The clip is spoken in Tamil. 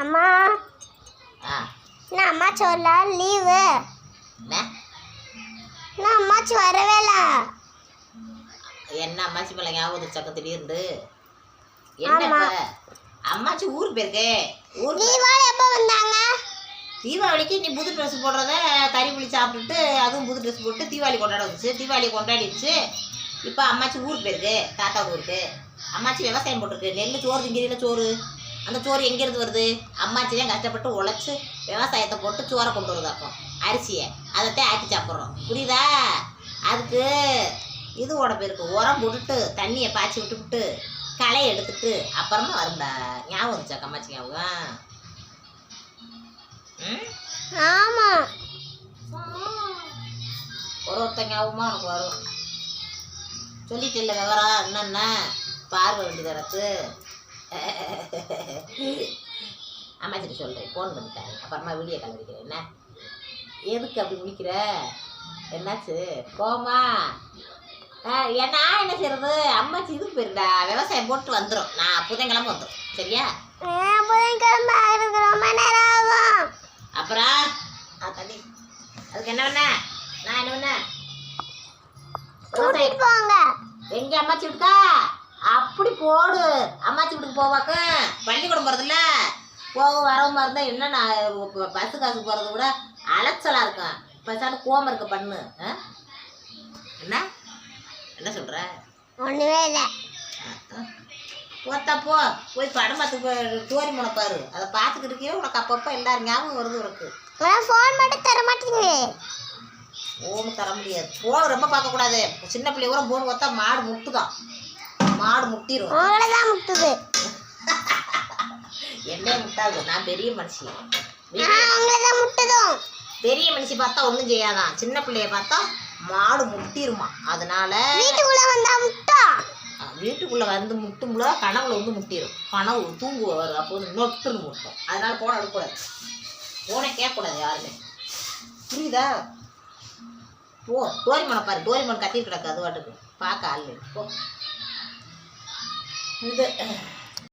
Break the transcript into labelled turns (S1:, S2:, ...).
S1: அம்மா நான் அம்மாச்சி வரல லீவு நான் அம்மாச்சி வரவேல
S2: என்ன அம்மாச்சி மேல ஞாபகம் சக்க திடீர்னு என்ன அம்மாச்சி ஊருக்கு போயிருக்கே
S1: தீபாவளி எப்போ வந்தாங்க
S2: தீபாவளிக்கு நீ புது ட்ரெஸ் போடுறத கறி புளி சாப்பிட்டுட்டு அதுவும் புது ட்ரெஸ் போட்டு தீபாவளி கொண்டாட வந்துச்சு தீபாவளி கொண்டாடிடுச்சு இப்போ அம்மாச்சி ஊருக்கு போயிருக்கு தாத்தா ஊருக்கு அம்மாச்சி விவசாயம் போட்டிருக்கு நெல் சோறு திங்கிறீங்கள சோறு அந்த சோறு எங்கேருந்து வருது அம்மாச்சி தான் கஷ்டப்பட்டு உழைச்சி விவசாயத்தை போட்டு சோறை கொண்டு வருதாக்கும் அரிசியை அதைத்தான் ஆக்கி சாப்பிட்றோம் புரியுதா அதுக்கு இது ஓட போயிருக்கு உரம் போட்டுட்டு தண்ணியை பாய்ச்சி விட்டுவிட்டு களை எடுத்துட்டு அப்புறமா வரும்டா ஞாபகம் வந்துச்சா அம்மாச்சி ஞாபகம்
S1: ஆமாம்
S2: ஒருத்த ஞாபகமாக உனக்கு வரும் சொல்லிட்டு இல்லை விவரம் என்னென்ன பார்வை வேண்டியது எனக்கு அம்மாச்சிட்டு சொல்கிறேன் ஃபோன் பண்ணிட்டாரு அப்புறமா வீடியோ கால் அடிக்கிறேன் என்ன எதுக்கு அப்படி முடிக்கிற என்னாச்சு கோமா ஏன்னா என்ன செய்யறது அம்மாச்சி இதுக்கு போயிருந்தா விவசாயம் போட்டு வந்துடும் நான் புதன்கிழமை வந்துடும் சரியா
S1: புதன்கிழமை அதுக்கு ரொம்ப நேரம் ஆகும்
S2: அப்புறம் தண்ணி அதுக்கு என்ன பண்ண நான் என்ன பண்ணேன்
S1: போங்க
S2: எங்க அம்மாச்சி வீட்டுக்கா அப்படி போடு அம்மாச்சி வீட்டுக்கு போவாக்க பள்ளிக்கூடம் போகிறதில்ல போக வரவமா இருந்தால் என்ன நான் பஸ்ஸு காசு போகிறத விட அலைச்சலாக இருக்கும் பசாலும் கோமம் இருக்க பண்ணு என்ன என்ன சொல்கிற
S1: ஒன்றுமே இல்லை
S2: போத்தா போய் படம் பார்த்து டோரி முனை பாரு அதை பார்த்துக்கிட்டே உனக்கு அப்பப்போ எல்லாரும் ஞாபகம் வருது உனக்கு
S1: ஃபோன் மட்டும் தர மாட்டீங்க
S2: ஃபோனு தர முடியாது ஃபோனு ரொம்ப பார்க்கக்கூடாது சின்ன பிள்ளைய கூட ஃபோன் பார்த்தா மாடு முட்டுதான் மாடு முட்டிடும்
S1: தான் முட்டுது
S2: என்னையே முட்டாது நான் பெரிய மனுஷி
S1: முட்டுதும்
S2: பெரிய மனுஷி பார்த்தா ஒன்றும் செய்யாதான் சின்ன பிள்ளைய பார்த்தா மாடு முட்டிருமா அதனால
S1: வீட்டுக்குள்ள வந்தா முட்டா
S2: வீட்டுக்குள்ள வந்து முட்டும்ல கனவுல வந்து முட்டிடும் கனவு தூங்குவார் அப்போ வந்து நொட்டுன்னு முட்டும் அதனால போன எடுக்கக்கூடாது போனை கேட்கக்கூடாது யாருமே புரியுதா போ டோரிமனை பாரு டோரிமன் கத்திட்டு கிடக்கு அது வாட்டுக்கு பார்க்க ஆள் போ இது